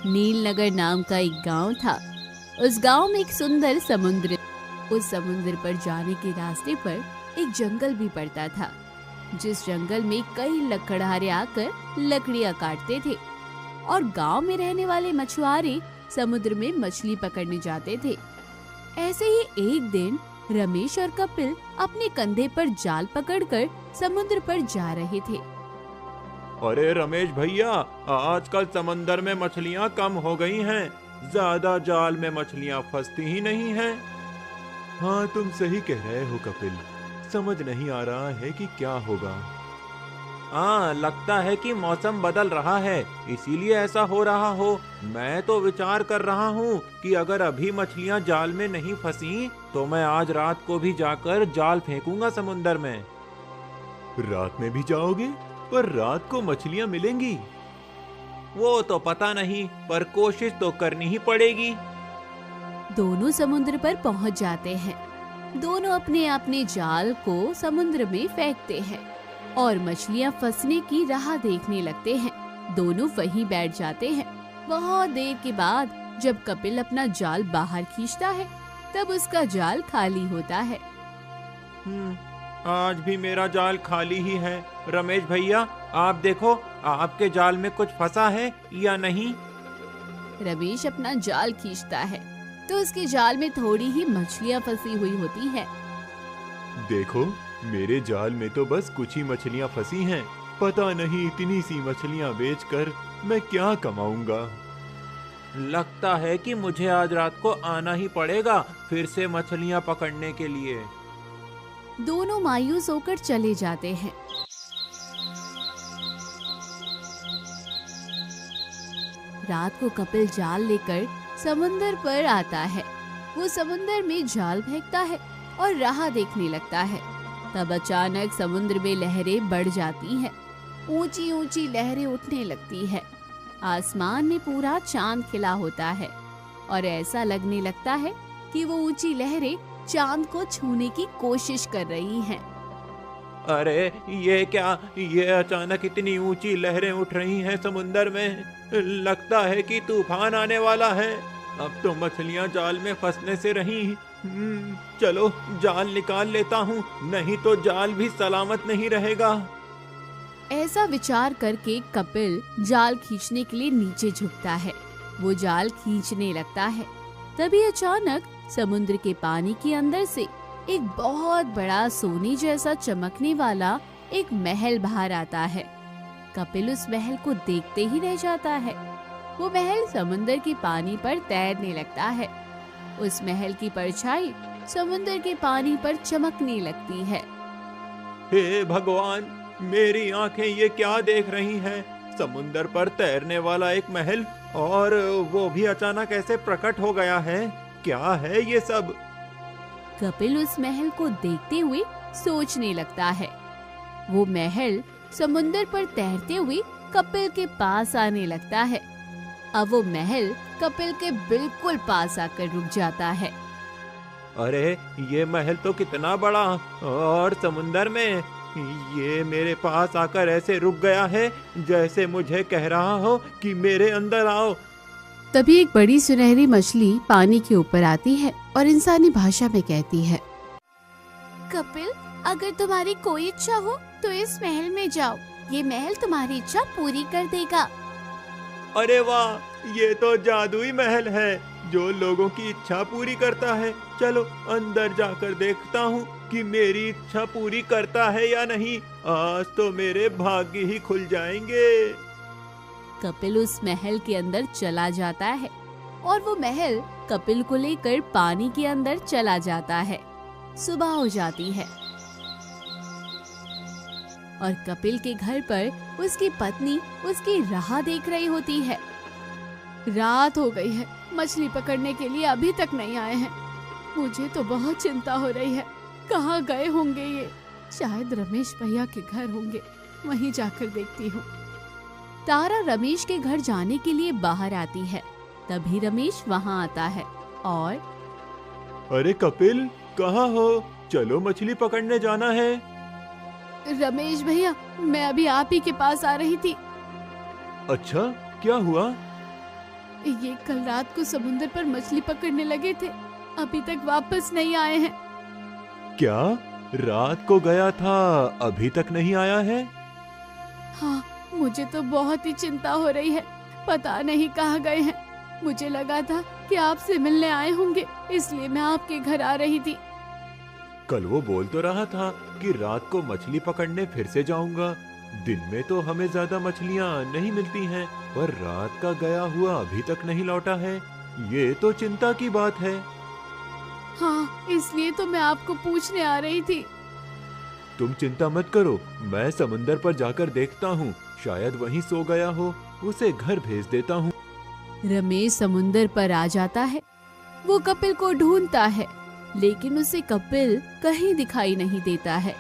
नीलनगर नाम का एक गांव था। उस गांव में एक सुंदर समुद्र, उस समुद्र पर जाने के रास्ते पर एक जंगल भी पड़ता था, जिस जंगल में कई लकड़हारे आकर लकड़ियां काटते थे और गांव में रहने वाले मछुआरे समुद्र में मछली पकड़ने जाते थे। ऐसे ही एक दिन रमेश और कपिल अपने कंधे पर जाल पकड़कर समुद्र पर जा रहे थे। अरे रमेश भैया, आजकल समंदर में मछलियाँ कम हो गई हैं। ज्यादा जाल में मछलियाँ फंसती ही नहीं हैं। हाँ, तुम सही कह रहे हो कपिल। समझ नहीं आ रहा है कि क्या होगा। हाँ, लगता है कि मौसम बदल रहा है, इसीलिए ऐसा हो रहा हो। मैं तो विचार कर रहा हूँ कि अगर अभी मछलियाँ जाल में नहीं फंसी तो मैं आज रात को भी जाकर जाल फेंकूंगा समुंदर में। रात में भी जाओगे? पर रात को मछलियाँ मिलेंगी? वो तो पता नहीं, पर कोशिश तो करनी ही पड़ेगी। दोनों समुद्र पर पहुंच जाते हैं। दोनों अपने अपने जाल को समुद्र में फेंकते हैं और मछलियां फंसने की राह देखने लगते हैं। दोनों वहीं बैठ जाते हैं। बहुत देर के बाद जब कपिल अपना जाल बाहर खींचता है, तब उसका जाल खाली होता है। आज भी मेरा जाल खाली ही है। रमेश भैया, आप देखो, आपके जाल में कुछ फंसा है या नहीं? रमेश अपना जाल खींचता है तो उसके जाल में थोड़ी ही मछलियां फंसी हुई होती हैं। देखो, मेरे जाल में तो बस कुछ ही मछलियां फंसी हैं। पता नहीं इतनी सी मछलियां बेचकर मैं क्या कमाऊंगा। लगता है कि मुझे आज रात को आना ही पड़ेगा फिर से मछलियां पकड़ने के लिए। दोनों मायूस होकर चले जाते हैं। रात को कपिल जाल लेकर समुंदर पर आता है। वो समुंदर में जाल फेंकता है और राह देखने लगता है। तब अचानक समुद्र में लहरें बढ़ जाती हैं। ऊंची ऊंची लहरें उठने लगती है। आसमान में पूरा चांद खिला होता है और ऐसा लगने लगता है कि वो ऊंची लहरें चांद को छूने की कोशिश कर रही हैं। अरे ये क्या, ये अचानक इतनी ऊंची लहरें उठ रही हैं समुंदर में। लगता है कि तूफान आने वाला है। अब तो मछलियां जाल में फंसने से रही। चलो जाल निकाल लेता हूँ, नहीं तो जाल भी सलामत नहीं रहेगा। ऐसा विचार करके कपिल जाल खींचने के लिए नीचे झुकता है। वो जाल खींचने लगता है। तभी अचानक समुद्र के पानी के अंदर से एक बहुत बड़ा सोने जैसा चमकने वाला एक महल बाहर आता है। कपिल उस महल को देखते ही रह जाता है। वो महल समुद्र के पानी पर तैरने लगता है। उस महल की परछाई समुद्र के पानी पर चमकने लगती है। हे भगवान, मेरी आंखें ये क्या देख रही हैं? समुद्र पर तैरने वाला एक महल, और वो भी अचानक ऐसे प्रकट हो गया है। क्या है ये सब? कपिल उस महल को देखते हुए सोचने लगता है। वो महल समुद्र पर तैरते हुए कपिल के पास आने लगता है। अब वो महल कपिल के बिल्कुल पास आकर रुक जाता है। अरे ये महल तो कितना बड़ा, और समुद्र में ये मेरे पास आकर ऐसे रुक गया है जैसे मुझे कह रहा हो कि मेरे अंदर आओ। तभी एक बड़ी सुनहरी मछली पानी के ऊपर आती है और इंसानी भाषा में कहती है, कपिल, अगर तुम्हारी कोई इच्छा हो तो इस महल में जाओ। ये महल तुम्हारी इच्छा पूरी कर देगा। अरे वाह, ये तो जादुई महल है जो लोगों की इच्छा पूरी करता है। चलो अंदर जाकर देखता हूँ कि मेरी इच्छा पूरी करता है या नहीं। आज तो मेरे भाग्य ही खुल जाएंगे। कपिल उस महल के अंदर चला जाता है और वो महल कपिल को लेकर पानी के अंदर चला जाता है। सुबह हो जाती है और कपिल के घर पर उसकी पत्नी उसकी राह देख रही होती है। रात हो गई है, मछली पकड़ने के लिए अभी तक नहीं आए हैं। मुझे तो बहुत चिंता हो रही है। कहाँ गए होंगे ये? शायद रमेश भैया के घर होंगे, वहीं जाकर देखती हूँ। तारा रमेश के घर जाने के लिए बाहर आती है। तभी रमेश वहाँ आता है और अरे कपिल, कहाँ हो? चलो मछली पकड़ने जाना है। रमेश भैया, मैं अभी आप ही के पास आ रही थी। अच्छा, क्या हुआ? ये कल रात को समुद्र पर मछली पकड़ने लगे थे, अभी तक वापस नहीं आए हैं। क्या? रात को गया था, अभी तक नहीं आया है? हाँ, मुझे तो बहुत ही चिंता हो रही है, पता नहीं कहाँ गए हैं। मुझे लगा था कि आपसे मिलने आए होंगे, इसलिए मैं आपके घर आ रही थी। कल वो बोल तो रहा था कि रात को मछली पकड़ने फिर से जाऊंगा। दिन में तो हमें ज्यादा मछलियाँ नहीं मिलती हैं, पर रात का गया हुआ अभी तक नहीं लौटा है। ये तो चिंता की बात है। हाँ, इसलिए तो मैं आपको पूछने आ रही थी। तुम चिंता मत करो, मैं समुंदर पर जाकर देखता हूँ, शायद वहीं सो गया हो, उसे घर भेज देता हूँ। रमेश समुंदर पर आ जाता है। वो कपिल को ढूंढता है, लेकिन उसे कपिल कहीं दिखाई नहीं देता है।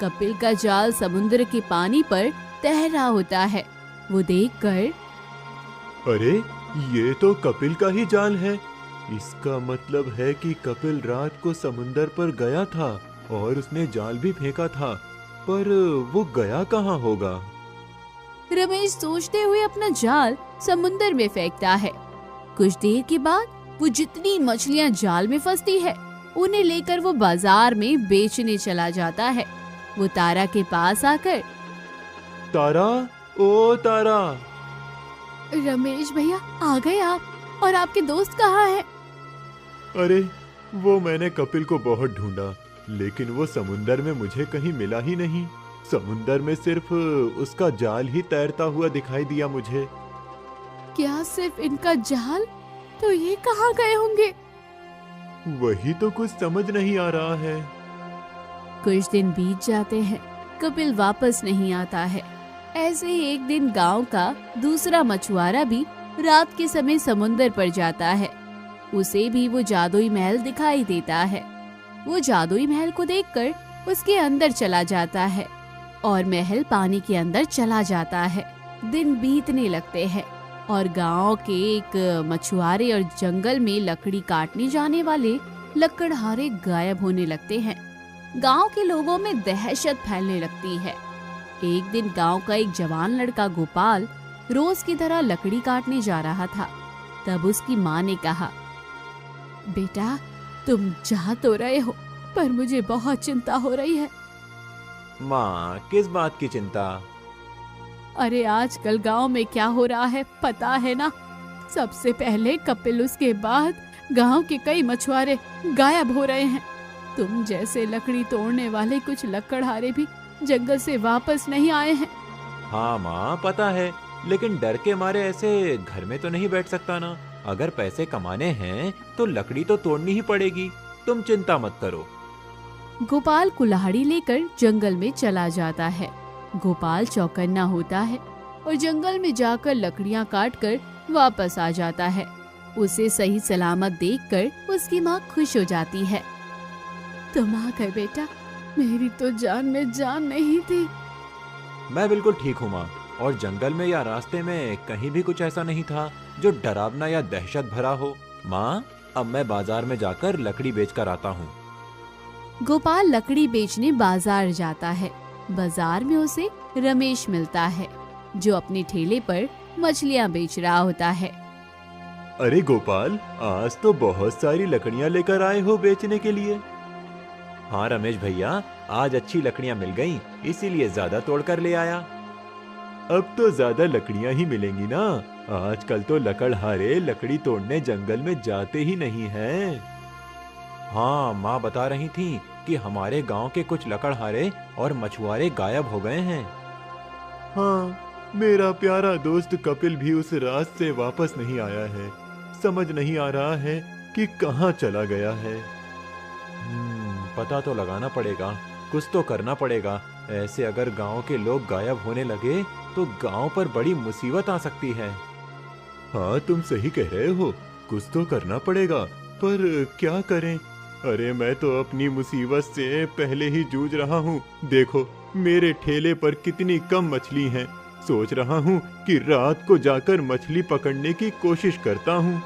कपिल का जाल समुद्र के पानी पर तैरा होता है। वो देखकर, अरे ये तो कपिल का ही जाल है। इसका मतलब है कि कपिल रात को समुंदर पर गया था और उसने जाल भी फेंका था, पर वो गया कहाँ होगा? रमेश सोचते हुए अपना जाल समुंदर में फेंकता है। कुछ देर के बाद वो जितनी मछलियां जाल में फंसती है, उन्हें लेकर वो बाजार में बेचने चला जाता है। वो तारा के पास आकर, तारा, ओ तारा। रमेश भैया, आ गए आप? और आपके दोस्त कहाँ हैं? अरे वो मैंने कपिल को बहुत ढूंढा, लेकिन वो समुंदर में मुझे कहीं मिला ही नहीं। समुंदर में सिर्फ उसका जाल ही तैरता हुआ दिखाई दिया मुझे। क्या सिर्फ इनका जाल? तो ये कहाँ गए होंगे? वही तो कुछ समझ नहीं आ रहा है। कुछ दिन बीत जाते हैं, कपिल वापस नहीं आता है। ऐसे ही एक दिन गांव का दूसरा मछुआरा भी रात के समय समुंदर पर जाता है। उसे भी वो जादुई महल दिखाई देता है। वो जादुई महल को देखकर उसके अंदर चला जाता है और महल पानी के अंदर चला जाता है। दिन बीतने लगते हैं और गांव के एक मछुआरे और जंगल में लकड़ी काटने जाने वाले लकड़हारे गायब होने लगते हैं। गांव के लोगों में दहशत फैलने लगती है। एक दिन गांव का एक जवान लड़का गोपाल रोज की तरह लकड़ी काटने जा रहा था। तब उसकी माँ ने कहा, बेटा, तुम जा तो रहे हो, पर मुझे बहुत चिंता हो रही है। माँ, किस बात की चिंता? अरे आजकल गांव में क्या हो रहा है पता है ना? सबसे पहले कपिल, उसके बाद गांव के कई मछुआरे गायब हो रहे हैं। तुम जैसे लकड़ी तोड़ने वाले कुछ लकड़हारे भी जंगल से वापस नहीं आए हैं। हाँ माँ, पता है, लेकिन डर के मारे ऐसे घर में तो नहीं बैठ सकता ना। अगर पैसे कमाने हैं तो लकड़ी तो तोड़नी ही पड़ेगी। तुम चिंता मत करो। गोपाल कुल्हाड़ी लेकर जंगल में चला जाता है। गोपाल चौकन्ना होता है और जंगल में जाकर लकड़ियां काटकर वापस आ जाता है। उसे सही सलामत देखकर उसकी माँ खुश हो जाती है। तुम आ गए बेटा, मेरी तो जान में जान नहीं थी। मैं बिल्कुल ठीक हूँ माँ, और जंगल में या रास्ते में कहीं भी कुछ ऐसा नहीं था जो डरावना या दहशत भरा हो। माँ, अब मैं बाजार में जाकर लकड़ी बेचकर आता हूँ। गोपाल लकड़ी बेचने बाजार जाता है। बाजार में उसे रमेश मिलता है, जो अपने ठेले पर मछलियाँ बेच रहा होता है। अरे गोपाल, आज तो बहुत सारी लकड़ियाँ लेकर आए हो बेचने के लिए। हाँ रमेश भैया, आज अच्छी लकड़ियाँ मिल गईं, इसीलिए ज्यादा तोड़कर ले आया। अब तो ज्यादा लकड़ियाँ ही मिलेंगी ना। आजकल तो लकड़हारे लकड़ी तोड़ने जंगल में जाते ही नहीं हैं। हाँ, माँ बता रही थी कि हमारे गांव के कुछ लकड़हारे और मछुआरे गायब हो गए हैं। हाँ, मेरा प्यारा दोस्त कपिल भी उस रात से वापस नहीं आया है। समझ नहीं आ रहा है कि कहाँ चला गया है। पता तो लगाना पड़ेगा, कुछ तो करना पड़ेगा। ऐसे अगर गांव के लोग गायब होने लगे तो गांव पर बड़ी मुसीबत आ सकती है। हाँ, तुम सही कह रहे हो, कुछ तो करना पड़ेगा, पर क्या करें? अरे मैं तो अपनी मुसीबत से पहले ही जूझ रहा हूँ। देखो, मेरे ठेले पर कितनी कम मछली हैं। सोच रहा हूँ कि रात को जाकर मछली पकड़ने की कोशिश करता हूँ।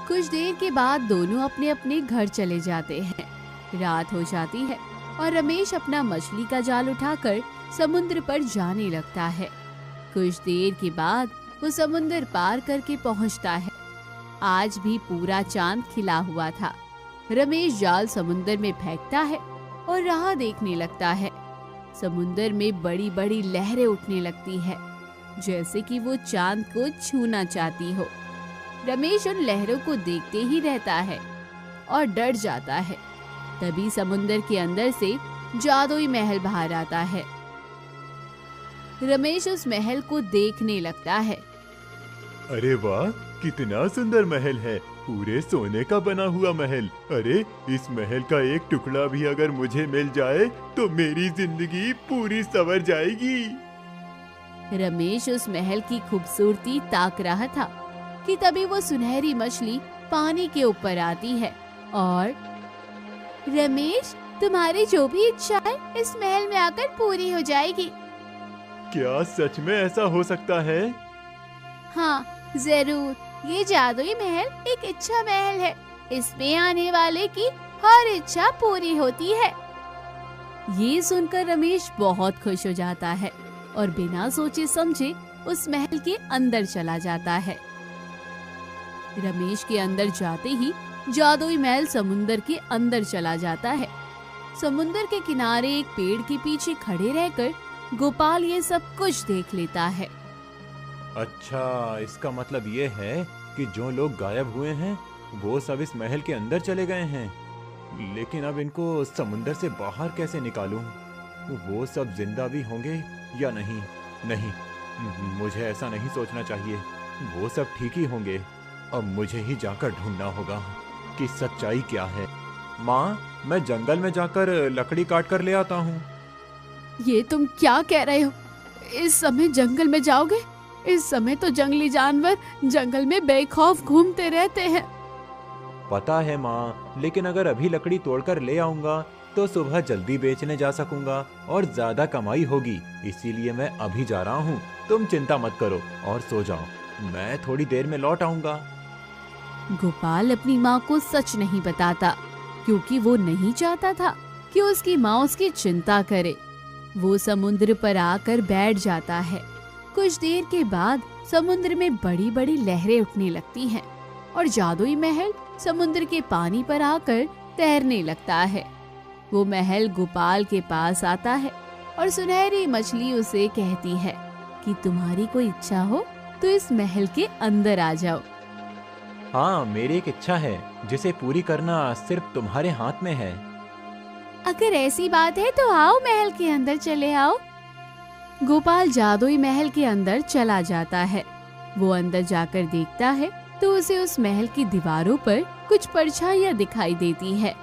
कुछ देर के बाद दोनों अपने अपने घर चले जाते हैं। रात हो जाती है और रमेश अपना मछली का जाल उठाकर समुद्र पर जाने लगता है। कुछ देर के बाद वो समुंदर पार करके पहुंचता है। आज भी पूरा चांद खिला हुआ था। रमेश जाल समुंदर में फेंकता है और राह देखने लगता है। समुंदर में बड़ी बड़ी लहरें उठने लगती है, जैसे कि वो चांद को छूना चाहती हो। रमेश उन लहरों को देखते ही रहता है और डर जाता है। तभी समुंदर के अंदर से जादुई महल बाहर आता है। रमेश उस महल को देखने लगता है। अरे वाह, कितना सुंदर महल है, पूरे सोने का बना हुआ महल। अरे इस महल का एक टुकड़ा भी अगर मुझे मिल जाए तो मेरी जिंदगी पूरी संवर जाएगी। रमेश उस महल की खूबसूरती ताक रहा था कि तभी वो सुनहरी मछली पानी के ऊपर आती है और रमेश, तुम्हारी जो भी इच्छा है इस महल में आकर पूरी हो जाएगी। क्या सच में ऐसा हो सकता है? हाँ जरूर, ये जादुई महल एक इच्छा महल है। इसमें आने वाले की हर इच्छा पूरी होती है। ये सुनकर रमेश बहुत खुश हो जाता है और बिना सोचे समझे उस महल के अंदर चला जाता है। रमेश के अंदर जाते ही जादुई महल समुंदर के अंदर चला जाता है। समुंदर के किनारे एक पेड़ के पीछे खड़े रहकर गोपाल ये सब कुछ देख लेता है। अच्छा, इसका मतलब ये है कि जो लोग गायब हुए हैं वो सब इस महल के अंदर चले गए हैं। लेकिन अब इनको समुंदर से बाहर कैसे निकालूं? वो सब जिंदा भी होंगे या नहीं? नहीं, मुझे ऐसा नहीं सोचना चाहिए। वो सब ठीक ही होंगे। अब मुझे ही जाकर ढूंढना होगा कि सच्चाई क्या है। माँ, मैं जंगल में जाकर लकड़ी काट कर ले आता हूँ। ये तुम क्या कह रहे हो? इस समय जंगल में जाओगे? इस समय तो जंगली जानवर जंगल में बेखौफ घूमते रहते हैं। पता है माँ, लेकिन अगर अभी लकड़ी तोड़कर ले आऊंगा तो सुबह जल्दी बेचने जा सकूंगा और ज्यादा कमाई होगी। इसीलिए मैं अभी जा रहा हूँ। तुम चिंता मत करो और सो जाओ, मैं थोड़ी देर में लौट आऊंगा। गोपाल अपनी माँ को सच नहीं बताता क्योंकि वो नहीं चाहता था कि उसकी माँ उसकी चिंता करे। वो समुद्र पर आकर बैठ जाता है। कुछ देर के बाद समुद्र में बड़ी बड़ी लहरें उठने लगती हैं और जादुई महल समुद्र के पानी पर आकर तैरने लगता है। वो महल गोपाल के पास आता है और सुनहरी मछली उसे कहती है कि तुम्हारी कोई इच्छा हो तो इस महल के अंदर आ जाओ। हाँ, मेरी एक इच्छा है जिसे पूरी करना सिर्फ तुम्हारे हाथ में है। अगर ऐसी बात है तो आओ, महल के अंदर चले आओ। गोपाल जादुई महल के अंदर चला जाता है। वो अंदर जाकर देखता है तो उसे उस महल की दीवारों पर कुछ परछाइयां दिखाई देती है।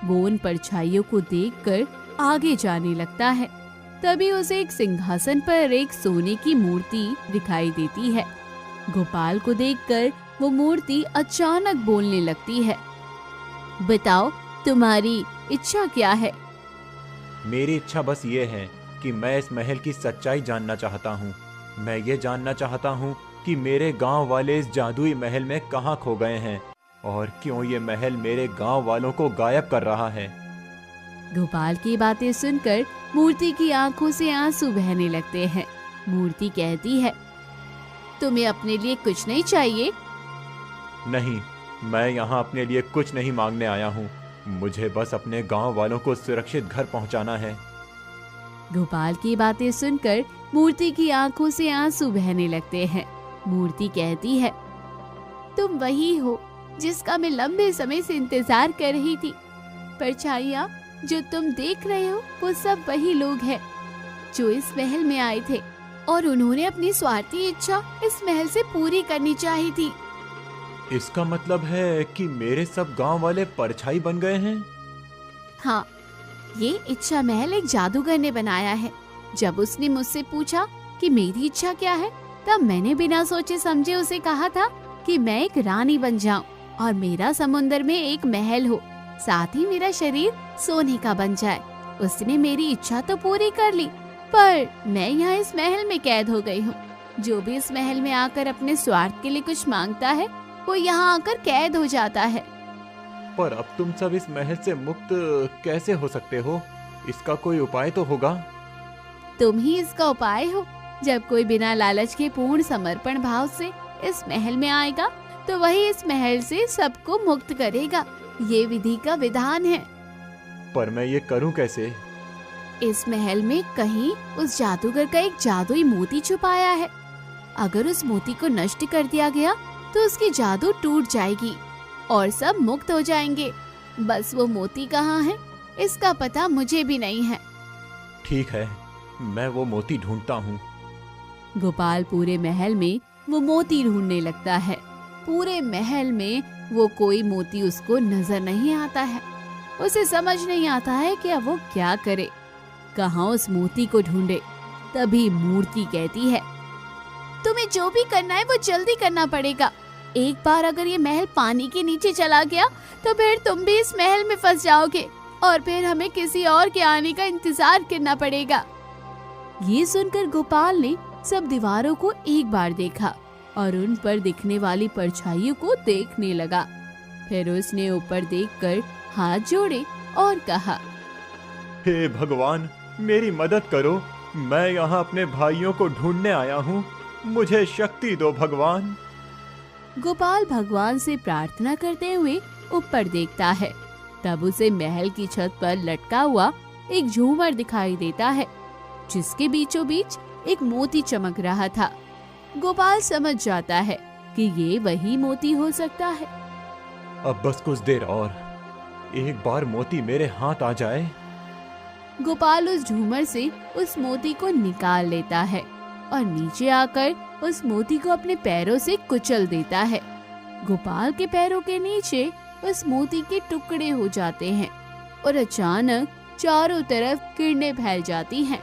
वो उन परछाइयों को देखकर आगे जाने लगता है। तभी उसे एक सिंहासन पर एक सोने की मूर्ति दिखाई देती है। गोपाल को देखकर वो मूर्ति अचानक बोलने लगती है। बताओ, तुम्हारी इच्छा क्या है? मेरी इच्छा बस ये है कि मैं इस महल की सच्चाई जानना चाहता हूँ। मैं ये जानना चाहता हूँ कि मेरे गांव वाले इस जादुई महल में कहाँ खो गए हैं और क्यों ये महल मेरे गांव वालों को गायब कर रहा है। गोपाल की बातें सुनकर मूर्ति की आंखों से आंसू बहने लगते हैं। मूर्ति कहती है, तुम्हें अपने लिए कुछ नहीं चाहिए? नहीं, मैं यहाँ अपने लिए कुछ नहीं मांगने आया हूँ। मुझे बस अपने गांव वालों को सुरक्षित घर पहुँचाना है। गोपाल की बातें सुनकर मूर्ति की आंखों से आंसू बहने लगते हैं। मूर्ति कहती है, तुम वही हो जिसका मैं लंबे समय से इंतजार कर रही थी। परछाइयाँ जो तुम देख रहे हो वो सब वही लोग हैं जो इस महल में आए थे और उन्होंने अपनी स्वार्थी इच्छा इस महल से पूरी करनी चाहिए थी। इसका मतलब है कि मेरे सब गांव वाले परछाई बन गए हैं? हाँ, ये इच्छा महल एक जादूगर ने बनाया है। जब उसने मुझसे पूछा कि मेरी इच्छा क्या है, तब मैंने बिना सोचे समझे उसे कहा था कि मैं एक रानी बन जाऊं और मेरा समुंदर में एक महल हो, साथ ही मेरा शरीर सोने का बन जाए। उसने मेरी इच्छा तो पूरी कर ली, पर मैं यहाँ इस महल में कैद हो गई हूँ। जो भी इस महल में आकर अपने स्वार्थ के लिए कुछ मांगता है वो यहाँ आकर कैद हो जाता है। पर अब तुम सब इस महल से मुक्त कैसे हो सकते हो? इसका कोई उपाय तो होगा। तुम ही इसका उपाय हो। जब कोई बिना लालच के पूर्ण समर्पण भाव से इस महल में आएगा तो वही इस महल से सबको मुक्त करेगा। ये विधि का विधान है। पर मैं ये करूं कैसे? इस महल में कहीं उस जादूगर का एक जादुई मोती छुपाया है। अगर उस मोती को नष्ट कर दिया गया तो उसकी जादू टूट जाएगी और सब मुक्त हो जाएंगे। बस वो मोती कहाँ है इसका पता मुझे भी नहीं है। ठीक है, मैं वो मोती ढूंढता हूँ। गोपाल पूरे महल में वो मोती ढूंढने लगता है। पूरे महल में वो कोई मोती उसको नजर नहीं आता है। उसे समझ नहीं आता है कि अब वो क्या करे, कहाँ उस मोती को ढूंढे। तभी मूर्ति कहती है, तुम्हें जो भी करना है वो जल्दी करना पड़ेगा। एक बार अगर ये महल पानी के नीचे चला गया तो फिर तुम भी इस महल में फंस जाओगे और फिर हमें किसी और के आने का इंतजार करना पड़ेगा। ये सुनकर गोपाल ने सब दीवारों को एक बार देखा और उन पर दिखने वाली परछाइयों को देखने लगा। फिर उसने ऊपर देखकर हाथ जोड़े और कहा, हे भगवान, मेरी मदद करो। मैं यहाँ अपने भाइयों को ढूंढने आया हूँ। मुझे शक्ति दो भगवान। गोपाल भगवान से प्रार्थना करते हुए ऊपर देखता है। तब उसे महल की छत पर लटका हुआ एक झूमर दिखाई देता है, जिसके बीचों बीच एक मोती चमक रहा था। गोपाल समझ जाता है कि ये वही मोती हो सकता है। अब बस कुछ देर और, एक बार मोती मेरे हाथ आ जाए। गोपाल उस झूमर से उस मोती को निकाल लेता है और नीचे आकर उस मोती को अपने पैरों से कुचल देता है। गोपाल के पैरों के नीचे उस मोती के टुकड़े हो जाते हैं और अचानक चारों तरफ किरणें फैल जाती हैं।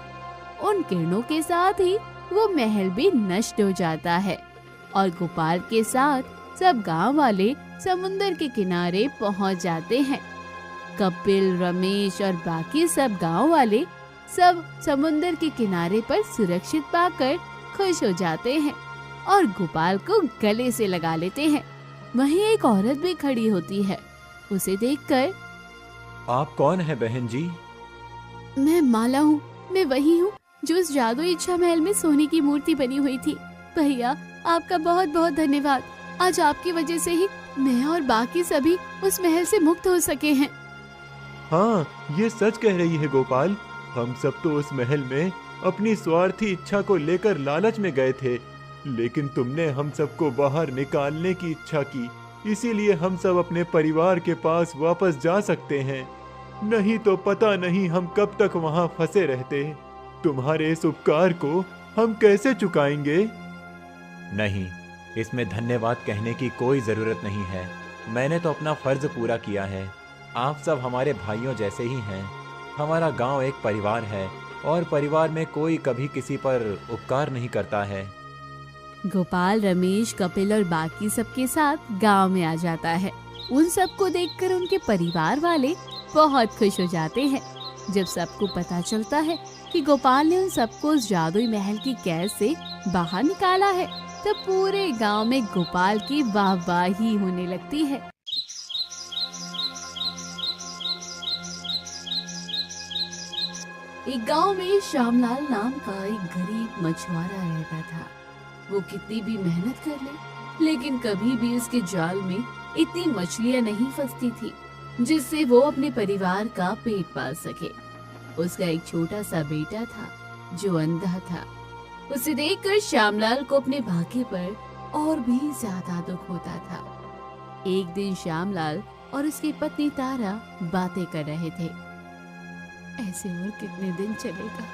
उन किरणों के साथ ही वो महल भी नष्ट हो जाता है और गोपाल के साथ सब गांव वाले समुद्र के किनारे पहुंच जाते हैं। कपिल, रमेश और बाकी सब गांव वाले सब समुद्र के किनारे पर सुरक्षित पाकर खुश हो जाते हैं और गोपाल को गले से लगा लेते हैं। वहीं एक औरत भी खड़ी होती है। उसे देखकर, आप कौन है बहन जी? मैं माला हूँ। मैं वही हूँ जो उस जादुई इच्छा महल में सोने की मूर्ति बनी हुई थी। भैया, आपका बहुत बहुत धन्यवाद। आज आपकी वजह से ही मैं और बाकी सभी उस महल से मुक्त हो सके हैं। हाँ, ये सच कह रही है गोपाल। हम सब तो उस महल में अपनी स्वार्थी इच्छा को लेकर लालच में गए थे, लेकिन तुमने हम सबको बाहर निकालने की इच्छा की। इसीलिए हम सब अपने परिवार के पास वापस जा सकते हैं। नहीं तो पता नहीं हम कब तक वहाँ फंसे रहते। तुम्हारे इस उपकार को हम कैसे चुकाएंगे? नहीं, इसमें धन्यवाद कहने की कोई जरूरत नहीं है। मैंने तो अपना फर्ज पूरा किया है। आप सब हमारे भाइयों जैसे ही हैं। हमारा गांव एक परिवार है और परिवार में कोई कभी किसी पर उपकार नहीं करता है। गोपाल, रमेश, कपिल और बाकी सबके साथ गांव में आ जाता है। उन सबको देखकर उनके परिवार वाले बहुत खुश हो जाते हैं। जब सबको पता चलता है कि गोपाल ने उन सबको उस जादुई महल की कैद से बाहर निकाला है, तब पूरे गांव में गोपाल की वाहवाही होने लगती है। एक गांव में श्यामलाल नाम का एक गरीब मछुआरा रहता था। वो कितनी भी मेहनत कर ले, लेकिन कभी भी उसके जाल में इतनी मछलियां नहीं फंसती थी जिससे वो अपने परिवार का पेट पाल सके। उसका एक छोटा सा बेटा था जो अंधा था। उसे देखकर श्यामलाल को अपने भाग्य पर और भी ज्यादा दुख होता था। एक दिन श्यामलाल और उसकी पत्नी तारा बातें कर रहे थे। ऐसे और कितने दिन चलेगा?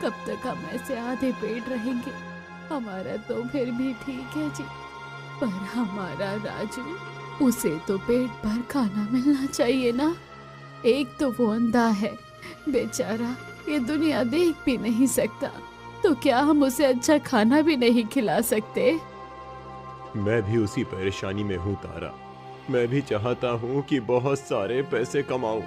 कब तक हम ऐसे आधे पेट रहेंगे? हमारा तो फिर भी ठीक है जी, पर हमारा राजू, उसे तो पेट भर खाना मिलना चाहिए ना। एक तो वो अंधा है बेचारा, ये दुनिया देख भी नहीं सकता, तो क्या हम उसे अच्छा खाना भी नहीं खिला सकते? मैं भी उसी परेशानी में हूँ तारा। मैं भी चाहता हूँ कि बहुत सारे पैसे कमाऊं,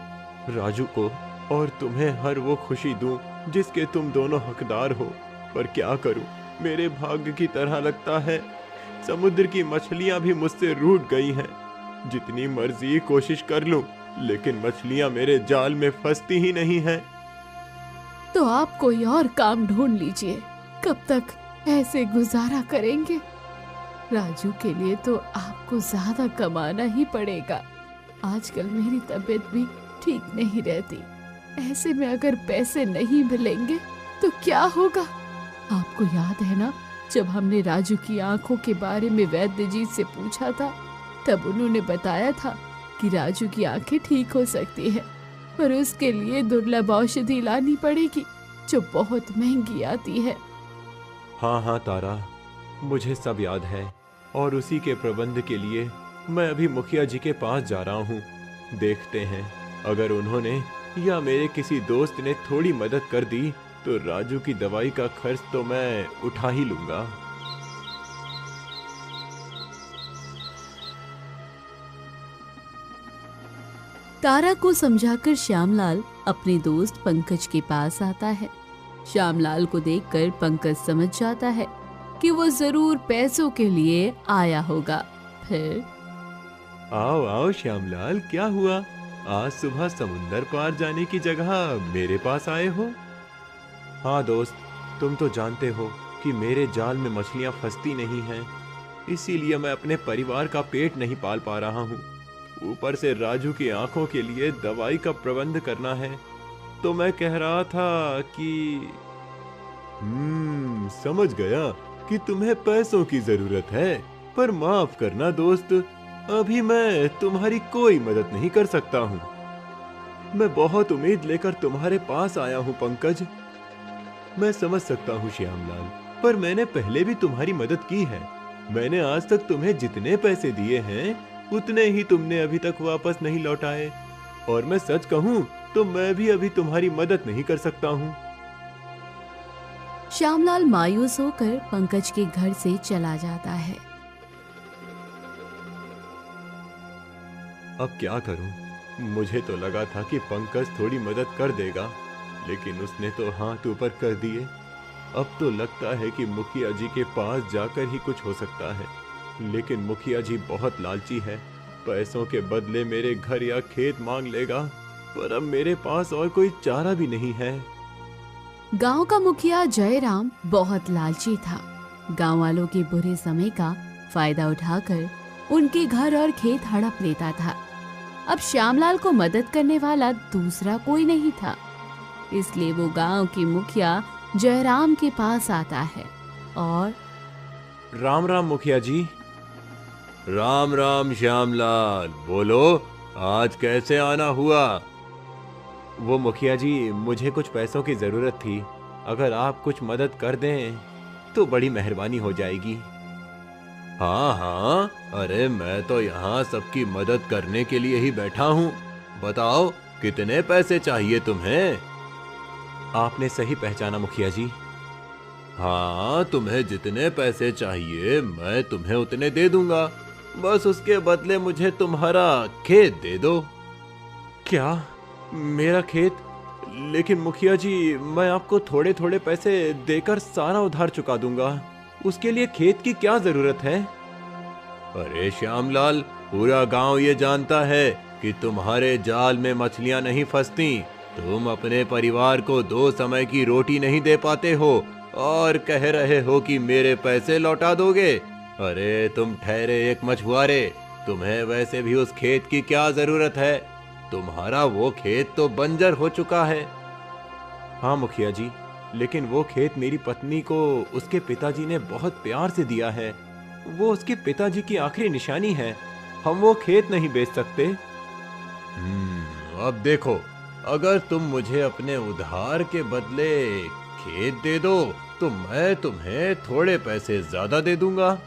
राजू को और तुम्हें हर वो खुशी दूं जिसके तुम दोनों हकदार हो। पर क्या करूं, मेरे भाग्य की तरह लगता है समुद्र की मछलियां भी मुझसे रूठ गई हैं। जितनी मर्जी कोशिश कर लूं, लेकिन मछलियां मेरे जाल में फंसती ही नहीं हैं। तो आप कोई और काम ढूंढ लीजिए। कब तक ऐसे गुजारा करेंगे? राजू के लिए तो आपको ज्यादा कमाना ही पड़ेगा। आजकल मेरी तबीयत भी ठीक नहीं रहती। ऐसे में अगर पैसे नहीं मिलेंगे तो क्या होगा? आपको याद है ना, जब हमने राजू की आंखों के बारे में वैद्य जी से पूछा था, तब उन्होंने बताया था कि राजू की आंखें ठीक हो सकती है, पर उसके लिए दुर्लभ औषधि लानी पड़ेगी जो बहुत महंगी आती है। हाँ हाँ तारा, मुझे सब याद है और उसी के प्रबंध के लिए मैं अभी मुखिया जी के पास जा रहा हूँ। देखते हैं, अगर उन्होंने या मेरे किसी दोस्त ने थोड़ी मदद कर दी तो राजू की दवाई का खर्च तो मैं उठा ही लूंगा। तारा को समझाकर श्यामलाल अपने दोस्त पंकज के पास आता है। श्यामलाल को देखकर पंकज समझ जाता है कि वो जरूर पैसों के लिए आया होगा। फिर आओ आओ श्यामलाल, क्या हुआ? आज सुबह समुंदर पार जाने की जगह मेरे पास आए हो? हाँ दोस्त, तुम तो जानते हो कि मेरे जाल में मछलियां फंसती नहीं हैं, इसीलिए मैं अपने परिवार का पेट नहीं पाल पा रहा हूँ। ऊपर से राजू की आंखों के लिए दवाई का प्रबंध करना है, तो मैं कह रहा था कि समझ गया कि तुम्हें पैसों की जरूरत है, पर माफ करना दोस्त, अभी मैं तुम्हारी कोई मदद नहीं कर सकता हूँ। मैं बहुत उम्मीद लेकर तुम्हारे पास आया हूँ पंकज। मैं समझ सकता हूँ श्यामलाल, पर मैंने पहले भी तुम्हारी मदद की है। मैंने आज तक तुम्हें जितने पैसे दिए हैं उतने ही तुमने अभी तक वापस नहीं लौटाए, और मैं सच कहूँ तो मैं भी अभी तुम्हारी मदद नहीं कर सकता हूँ। श्यामलाल मायूस होकर पंकज के घर से चला जाता है। अब क्या करूं? मुझे तो लगा था कि पंकज थोड़ी मदद कर देगा, लेकिन उसने तो हाथ ऊपर कर दिए। अब तो लगता है कि मुखिया जी के पास जाकर ही कुछ हो सकता है, लेकिन मुखिया जी बहुत लालची है। पैसों के बदले मेरे घर या खेत मांग लेगा, पर अब मेरे पास और कोई चारा भी नहीं है। गांव का मुखिया जयराम बहुत लालची था। गांव वालों के बुरे समय का फायदा उठाकर उनके घर और खेत हड़प लेता था। अब श्यामलाल को मदद करने वाला दूसरा कोई नहीं था, इसलिए वो गांव के मुखिया जयराम के पास आता है और राम राम मुखिया जी। राम राम श्यामलाल, बोलो आज कैसे आना हुआ? वो मुखिया जी, मुझे कुछ पैसों की जरूरत थी, अगर आप कुछ मदद कर दें तो बड़ी मेहरबानी हो जाएगी। हाँ हाँ, अरे मैं तो यहाँ सबकी मदद करने के लिए ही बैठा हूँ। बताओ कितने पैसे चाहिए तुम्हें? आपने सही पहचाना मुखिया जी। हाँ, तुम्हें जितने पैसे चाहिए मैं तुम्हें उतने दे दूंगा, बस उसके बदले मुझे तुम्हारा खेत दे दो। क्या? मेरा खेत? लेकिन मुखिया जी, मैं आपको थोड़े थोड़े पैसे देकर सारा उधार चुका दूंगा, उसके लिए खेत की क्या जरूरत है? अरे श्यामलाल, पूरा गांव ये जानता है कि तुम्हारे जाल में मछलियां नहीं फंसती। तुम अपने परिवार को 2 समय की रोटी नहीं दे पाते हो और कह रहे हो कि मेरे पैसे लौटा दोगे। अरे तुम ठहरे एक मछुआरे, तुम्हें वैसे भी उस खेत की क्या जरूरत है? तुम्हारा वो खेत तो बंजर हो चुका है। हाँ मुखिया जी, लेकिन वो खेत मेरी पत्नी को उसके पिताजी ने बहुत प्यार से दिया है। वो उसके पिताजी की आखिरी निशानी है। हम वो खेत नहीं बेच सकते। अब देखो, अगर तुम मुझे अपने उधार के बदले खेत दे दो तो मैं तुम्हें थोड़े पैसे ज्यादा दे दूंगा।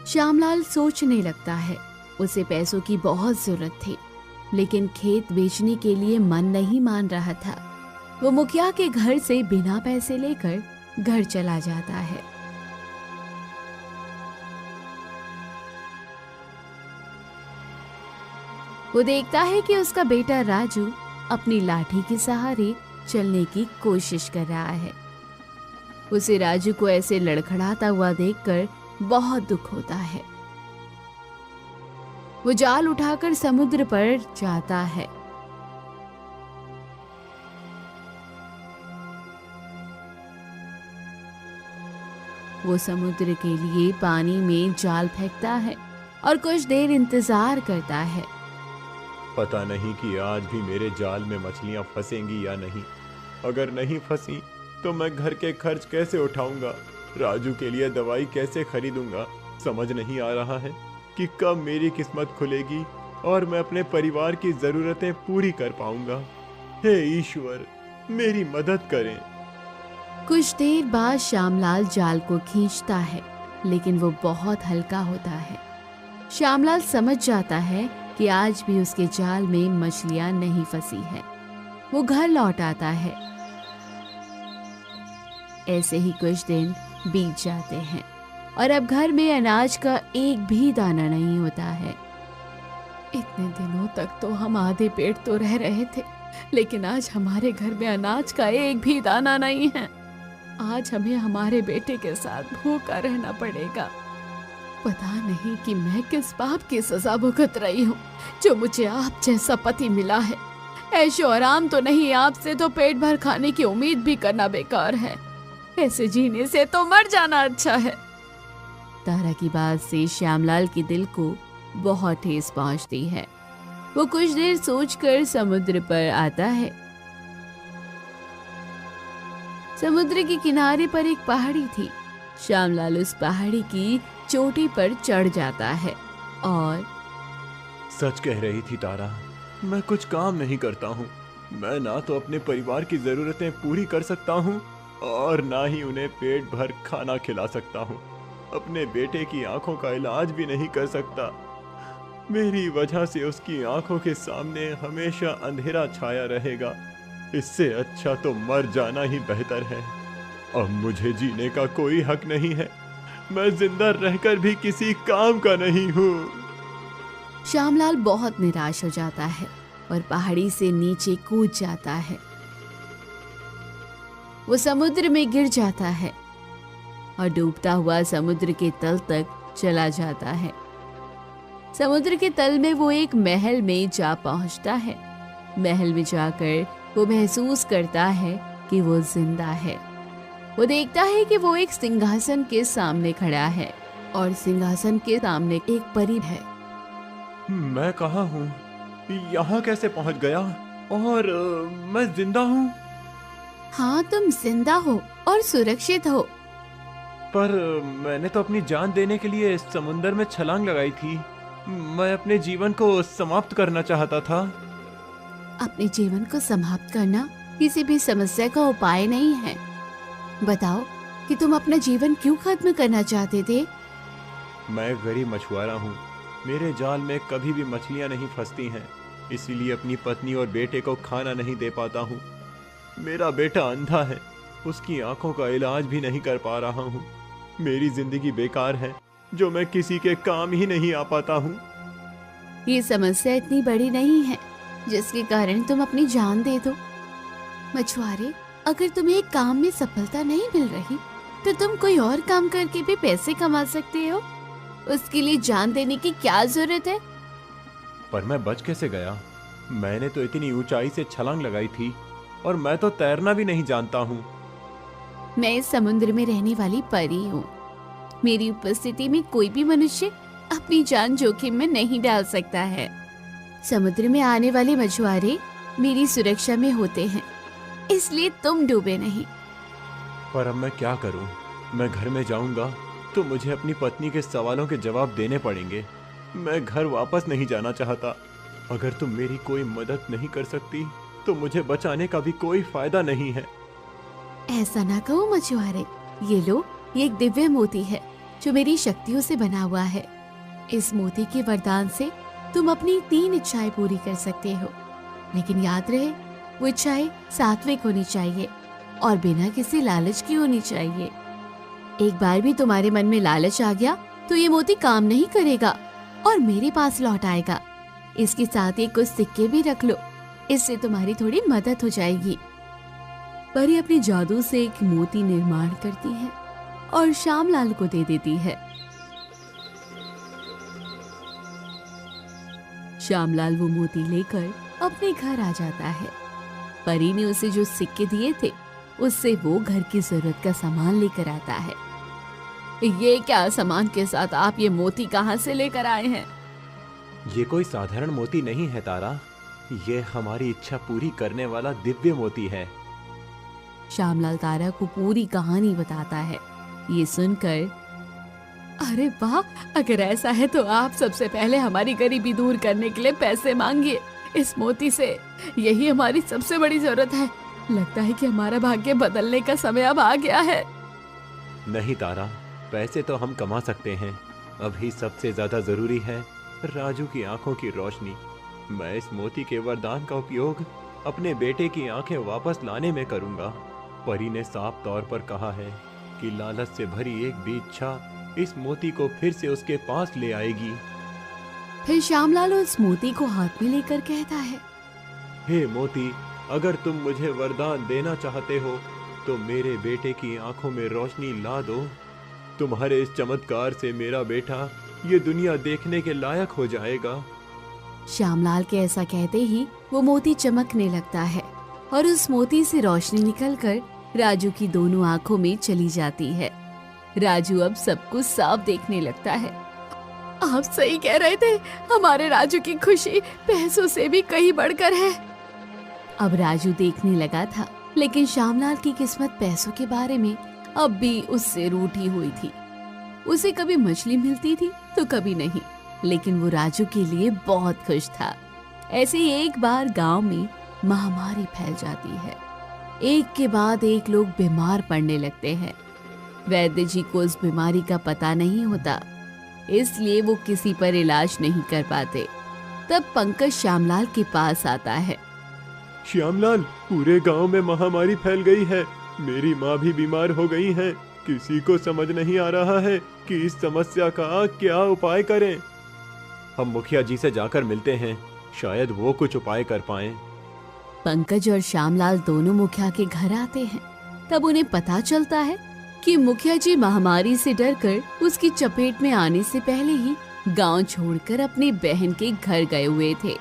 श्यामलाल सोचने लगता है। उसे पैसों की बहुत जरूरत थी, लेकिन खेत बेचने के लिए मन नहीं मान रहा था। वो मुखिया के घर से बिना पैसे लेकर घर चला जाता है। वो देखता है कि उसका बेटा राजू अपनी लाठी के सहारे चलने की कोशिश कर रहा है। उसे राजू को ऐसे लड़खड़ाता हुआ देखकर बहुत दुख होता है। वो जाल उठाकर समुद्र पर जाता है। वो समुद्र के लिए पानी में जाल फेंकता है और कुछ देर इंतजार करता है। पता नहीं कि आज भी मेरे जाल में मछलियां फंसेंगी या नहीं। अगर नहीं फंसी तो मैं घर के खर्च कैसे उठाऊंगा, राजू के लिए दवाई कैसे खरीदूंगा। समझ नहीं आ रहा है कि कब मेरी किस्मत खुलेगी और मैं अपने परिवार की जरूरतें पूरी कर पाऊंगा। हे ईश्वर, मेरी मदद करें। कुछ देर बाद श्यामलाल जाल को खींचता है, लेकिन वो बहुत हल्का होता है। श्यामलाल समझ जाता है कि आज भी उसके जाल में मछलियां नहीं फंसी है। वो घर लौट आता है। ऐसे ही कुछ दिन बीत जाते हैं और अब घर में अनाज का एक भी दाना नहीं होता है। इतने दिनों तक तो हम आधे पेट तो रह रहे थे, लेकिन आज हमारे घर में अनाज का एक भी दाना नहीं है। आज हमें हमारे बेटे के साथ भूखा रहना पड़ेगा। पता नहीं कि मैं किस पाप की सजा भुगत रही हूँ जो मुझे आप जैसा पति मिला है। ऐशो आराम तो नहीं, आपसे तो पेट भर खाने की उम्मीद भी करना बेकार है। ऐसे जीने से तो मर जाना अच्छा है। तारा की बात से श्यामलाल के दिल को बहुत ठेस पहुंचती है। वो कुछ देर सोचकर समुद्र पर आता है। समुद्र के किनारे पर एक पहाड़ी थी। श्यामलाल उस पहाड़ी की चोटी पर चढ़ जाता है और सच कह रही थी तारा, मैं कुछ काम नहीं करता हूँ। मैं ना तो अपने परिवार की जरूरतें पूरी कर सकता हूँ और ना ही उन्हें पेट भर खाना खिला सकता हूँ। अपने बेटे की आंखों का इलाज भी नहीं कर सकता। मेरी वजह से उसकी आंखों के सामने हमेशा अंधेरा छाया रहेगा। इससे अच्छा तो मर जाना ही बेहतर है। अब मुझे जीने का कोई हक नहीं है। मैं जिंदा रहकर भी किसी काम का नहीं हूँ। श्यामलाल बहुत निराश हो जाता है और पहाड़ी से नीचे कूद जाता है। वो समुद्र में गिर जाता है और डूबता हुआ समुद्र के तल तक चला जाता है। समुद्र के तल में वो एक महल में जा पहुंचता है। महल में जाकर वो महसूस करता है कि वो जिंदा है। वो देखता है कि वो एक सिंहासन के सामने खड़ा है और सिंहासन के सामने एक परी है। मैं कहाँ हूँ? यहाँ कैसे पहुँच गया? और मैं जिंदा हूँ? हाँ, तुम जिंदा हो और सुरक्षित हो। पर मैंने तो अपनी जान देने के लिए समुंदर में छलांग लगाई थी। मैं अपने जीवन को समाप्त करना चाहता था। अपने जीवन को समाप्त करना किसी भी समस्या का उपाय नहीं है। बताओ कि तुम अपना जीवन क्यों खत्म करना चाहते थे? मैं गरीब मछुआरा हूँ। मेरे जाल में कभी भी मछलियाँ नहीं फंसती हैं, इसीलिए अपनी पत्नी और बेटे को खाना नहीं दे पाता हूँ। मेरा बेटा अंधा है, उसकी आंखों का इलाज भी नहीं कर पा रहा हूँ। मेरी जिंदगी बेकार है जो मैं किसी के काम ही नहीं आ पाता हूँ। ये समस्या इतनी बड़ी नहीं है जिसके कारण तुम अपनी जान दे दो। मछुआरे, अगर तुम्हें एक काम में सफलता नहीं मिल रही तो तुम कोई और काम करके भी पैसे कमा सकते हो। उसके लिए जान देने की क्या जरूरत है? पर मैं बच कैसे गया? मैंने तो इतनी ऊंचाई से छलांग लगाई थी और मैं तो तैरना भी नहीं जानता हूँ। मैं इस समुद्र में रहने वाली परी हूँ। मेरी उपस्थिति में कोई भी मनुष्य अपनी जान जोखिम में नहीं डाल सकता है। समुद्र में आने वाले मछुआरे मेरी सुरक्षा में होते हैं, इसलिए तुम डूबे नहीं। पर अब मैं क्या करूं? मैं घर में जाऊंगा तो मुझे अपनी पत्नी के सवालों के जवाब देने पड़ेंगे। मैं घर वापस नहीं जाना चाहता। अगर तुम मेरी कोई मदद नहीं कर सकती तो मुझे बचाने का भी कोई फायदा नहीं है। ऐसा ना कहो मछुआरे। ये लो, ये एक दिव्य मोती है जो मेरी शक्तियों से बना हुआ है। इस मोती के वरदान से तुम अपनी 3 इच्छाएं पूरी कर सकते हो, लेकिन याद रहे वो इच्छाएं सात्विक होनी चाहिए और बिना किसी लालच की होनी चाहिए। एक बार भी तुम्हारे मन में लालच आ गया तो ये मोती काम नहीं करेगा और मेरे पास लौट आएगा। इसके साथ ही कुछ सिक्के भी रख लो, इससे तुम्हारी थोड़ी मदद हो जाएगी। परी अपने जादू से एक मोती निर्माण करती है और श्यामलाल को दे देती है। श्यामलाल वो मोती लेकर अपने घर आ जाता है। परी ने उसे जो सिक्के दिए थे उससे वो घर की जरूरत का सामान लेकर आता है। ये क्या सामान के साथ आप ये मोती कहाँ से लेकर आए हैं? ये कोई साधारण मोती नहीं है तारा, ये हमारी इच्छा पूरी करने वाला दिव्य मोती है। श्यामलाल तारा को पूरी कहानी बताता है। ये सुनकर, अरे वाह, अगर ऐसा है तो आप सबसे पहले हमारी गरीबी दूर करने के लिए पैसे मांगिए इस मोती से। यही हमारी सबसे बड़ी जरूरत है। लगता है कि हमारा भाग्य बदलने का समय अब आ गया है। नहीं तारा, पैसे तो हम कमा सकते हैं, अभी सबसे ज्यादा जरूरी है राजू की आंखों की रोशनी। मैं इस मोती के वरदान का उपयोग अपने बेटे की आंखें वापस लाने में करूंगा। परी ने साफ तौर पर कहा है कि लालच से भरी एक भी इच्छा इस मोती को फिर से उसके पास ले आएगी। फिर श्यामलाल उस मोती को हाथ में लेकर कहता है, हे मोती, अगर तुम मुझे वरदान देना चाहते हो तो मेरे बेटे की आंखों में रोशनी ला दो। तुम्हारे इस चमत्कार से मेरा बेटा ये दुनिया देखने के लायक हो जाएगा। श्यामलाल के ऐसा कहते ही वो मोती चमकने लगता है और उस मोती से रोशनी निकलकर राजू की दोनों आंखों में चली जाती है। राजू अब सब कुछ साफ देखने लगता है। आप सही कह रहे थे, हमारे राजू की खुशी पैसों से भी कहीं बढ़कर है। अब राजू देखने लगा था, लेकिन श्यामलाल की किस्मत पैसों के बारे में अब भी उससे रूठी हुई थी। उसे कभी मछली मिलती थी तो कभी नहीं, लेकिन वो राजू के लिए बहुत खुश था। ऐसे ही एक बार गांव में महामारी फैल जाती है। एक के बाद एक लोग बीमार पड़ने लगते हैं। वैद्य जी को उस बीमारी का पता नहीं होता, इसलिए वो किसी पर इलाज नहीं कर पाते। तब पंकज श्यामलाल के पास आता है। श्यामलाल, पूरे गांव में महामारी फैल गई है, मेरी माँ भी बीमार हो गई है। किसी को समझ नहीं आ रहा है कि इस समस्या का क्या उपाय करें। हम मुखिया जी से जाकर मिलते हैं, शायद वो कुछ उपाय कर पाएं। पंकज और श्यामलाल दोनों मुखिया के घर आते हैं। तब उन्हें पता चलता है कि मुखिया जी महामारी से डरकर उसकी चपेट में आने से पहले ही गांव छोड़कर अपनी बहन के घर गए हुए थे।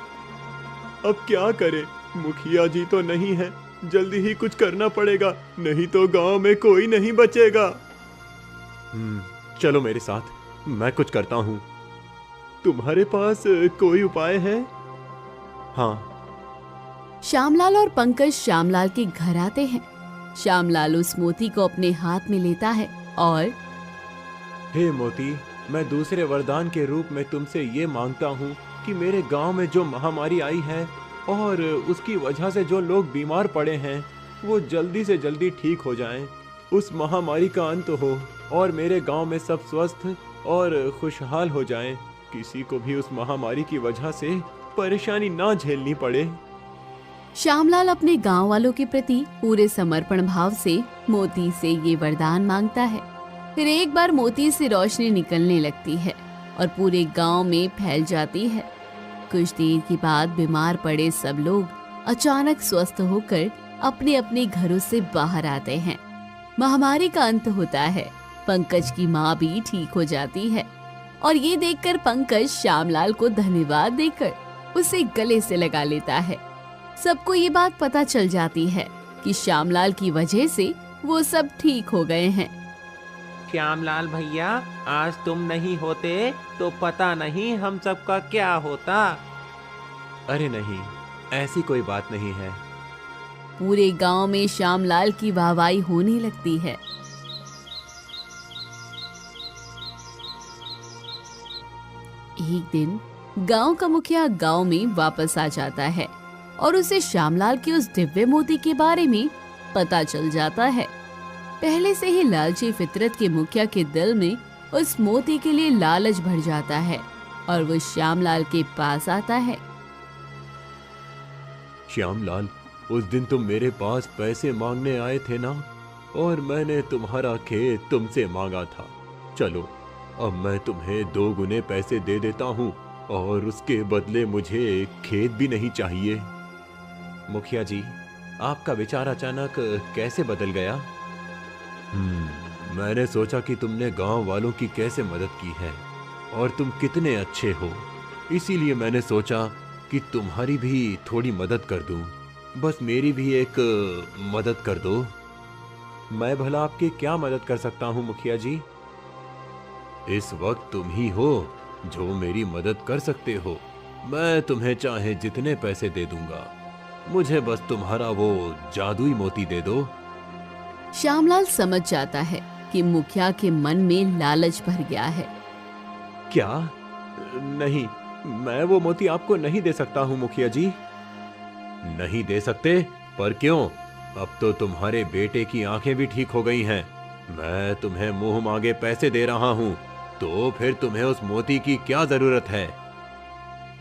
अब क्या करें, मुखिया जी तो नहीं है, जल्दी ही कुछ करना पड़ेगा, नहीं तो गांव में कोई नहीं बचेगा। चलो मेरे साथ, मैं कुछ करता हूँ। तुम्हारे पास कोई उपाय है? हाँ। श्यामलाल और पंकज श्यामलाल के घर आते हैं। श्यामलाल उस मोती को अपने हाथ में लेता है और, हे मोती, मैं दूसरे वरदान के रूप में तुमसे ये मांगता हूँ कि मेरे गांव में जो महामारी आई है और उसकी वजह से जो लोग बीमार पड़े हैं वो जल्दी से जल्दी ठीक हो जाएं। उस महामारी का अंत हो और मेरे गांव में सब स्वस्थ और खुशहाल हो जाएं। किसी को भी उस महामारी की वजह से परेशानी ना झेलनी पड़े। श्यामलाल अपने गांव वालों के प्रति पूरे समर्पण भाव से मोती से ये वरदान मांगता है। फिर एक बार मोती से रोशनी निकलने लगती है और पूरे गांव में फैल जाती है। कुछ देर के बाद बीमार पड़े सब लोग अचानक स्वस्थ होकर अपने अपने घरों से बाहर आते हैं। महामारी का अंत होता है। पंकज की माँ भी ठीक हो जाती है और ये देखकर पंकज श्यामलाल को धन्यवाद देकर उसे गले से लगा लेता है। सबको ये बात पता चल जाती है कि श्यामलाल की वजह से वो सब ठीक हो गए हैं। श्यामलाल भैया, आज तुम नहीं होते तो पता नहीं हम सबका क्या होता। अरे नहीं, ऐसी कोई बात नहीं है। पूरे गांव में श्यामलाल की वाहवाही होने लगती है। एक दिन गांव का मुखिया गांव में वापस आ जाता है और उसे श्यामलाल के उस दिव्य मोती के बारे में पता चल जाता है। पहले से ही लालची फितरत के मुखिया के दिल में उस मोती के लिए लालच भर जाता है और वो श्यामलाल के पास आता है। श्यामलाल, उस दिन तुम मेरे पास पैसे मांगने आए थे ना, और मैंने तुम्हारा खेत तुमसे मांगा था। चलो, अब मैं तुम्हें 2 गुने पैसे दे देता हूँ और उसके बदले मुझे खेत भी नहीं चाहिए। मुखिया जी, आपका विचार अचानक कैसे बदल गया? मैंने सोचा कि तुमने गांव वालों की कैसे मदद की है और तुम कितने अच्छे हो, इसीलिए मैंने सोचा कि तुम्हारी भी थोड़ी मदद कर दूं। बस मेरी भी एक मदद कर दो। मैं भला आपकी क्या मदद कर सकता हूं मुखिया जी? इस वक्त तुम ही हो जो मेरी मदद कर सकते हो। मैं तुम्हें चाहे जितने पैसे दे दूंगा, मुझे बस तुम्हारा वो जादुई मोती दे दो। श्यामलाल समझ जाता है कि मुखिया के मन में लालच भर गया है। क्या? नहीं, मैं वो मोती आपको नहीं दे सकता हूँ मुखिया जी। नहीं दे सकते? पर क्यों? अब तो तुम्हारे बेटे की आंखें भी ठीक हो गई हैं। मैं तुम्हें मुंह मांगे पैसे दे रहा हूँ, तो फिर तुम्हें उस मोती की क्या जरूरत है?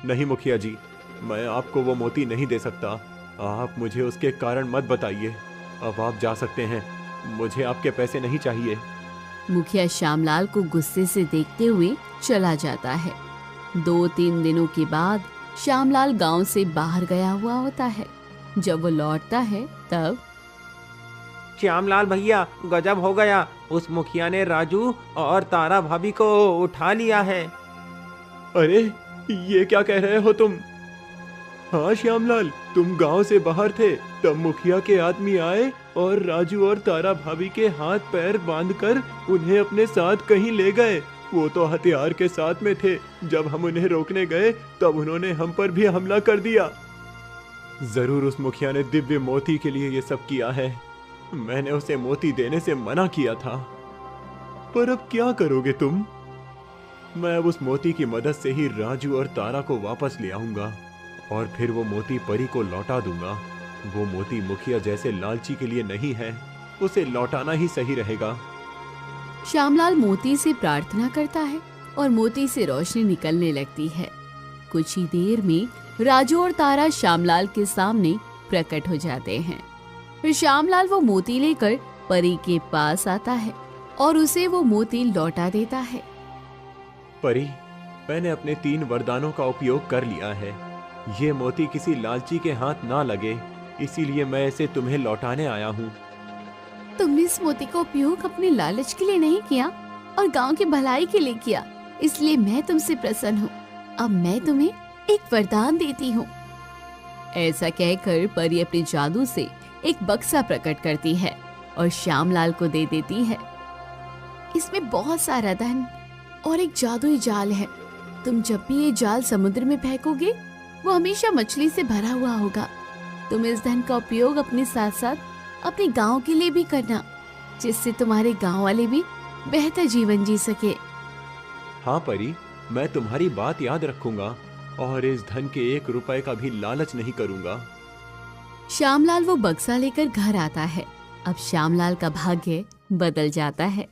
नहीं मुखिया जी, मैं आपको वो मोती नहीं दे सकता। आप मुझे उसके कारण मत बताइए। अब आप जा सकते हैं, मुझे आपके पैसे नहीं चाहिए। मुखिया श्यामलाल को गुस्से से देखते हुए चला जाता है। 2-3 दिनों के बाद श्यामलाल गांव से बाहर गया हुआ होता है। जब वो लौटता है तब श्यामलाल भैया, गजब हो गया, उस मुखिया ने राजू और तारा भाभी को उठा लिया है। अरे, ये क्या कह रहे हो तुम? हाँ श्यामलाल, तुम गांव से बाहर थे, तब मुखिया के आदमी आए और राजू और तारा भाभी के हाथ पैर बांधकर उन्हें अपने साथ कहीं ले गए। वो तो हथियार के साथ में थे। जब हम उन्हें रोकने गए तब उन्होंने हम पर भी हमला कर दिया। जरूर उस मुखिया ने दिव्य मोती के लिए ये सब किया है। मैंने उसे मोती देने से मना किया था। पर अब क्या करोगे तुम? मैं अब उस मोती की मदद से ही राजू और तारा को वापस ले आऊंगा और फिर वो मोती परी को लौटा दूंगा। वो मोती मुखिया जैसे लालची के लिए नहीं है, उसे लौटाना ही सही रहेगा। श्यामलाल मोती से प्रार्थना करता है और मोती से रोशनी निकलने लगती है। कुछ ही देर में राजू और तारा श्यामलाल के सामने प्रकट हो जाते हैं। फिर श्यामलाल वो मोती लेकर परी के पास आता है और उसे वो मोती लौटा देता है। परी, मैंने अपने 3 वरदानों का उपयोग कर लिया है। ये मोती किसी लालची के हाथ ना लगे, इसीलिए मैं इसे तुम्हें लौटाने आया हूँ। तुमने इस मोती का उपयोग अपने लालच के लिए नहीं किया और गांव की भलाई के लिए किया, इसलिए मैं तुमसे प्रसन्न हूँ। अब मैं तुम्हें एक वरदान देती हूँ। ऐसा कहकर परी अपने जादू से एक बक्सा प्रकट करती है और श्यामलाल को दे देती है। इसमें बहुत सारा धन और एक जादुई जाल है। तुम जब भी ये जाल समुद्र में फेंकोगे, वो हमेशा मछली से भरा हुआ होगा। तुम इस धन का उपयोग अपने साथ साथ अपने गांव के लिए भी करना, जिससे तुम्हारे गांव वाले भी बेहतर जीवन जी सके। हाँ परी, मैं तुम्हारी बात याद रखूंगा और इस धन के 1 रुपए का भी लालच नहीं करूंगा। श्यामलाल वो बक्सा लेकर घर आता है। अब श्यामलाल का भाग्य बदल जाता है।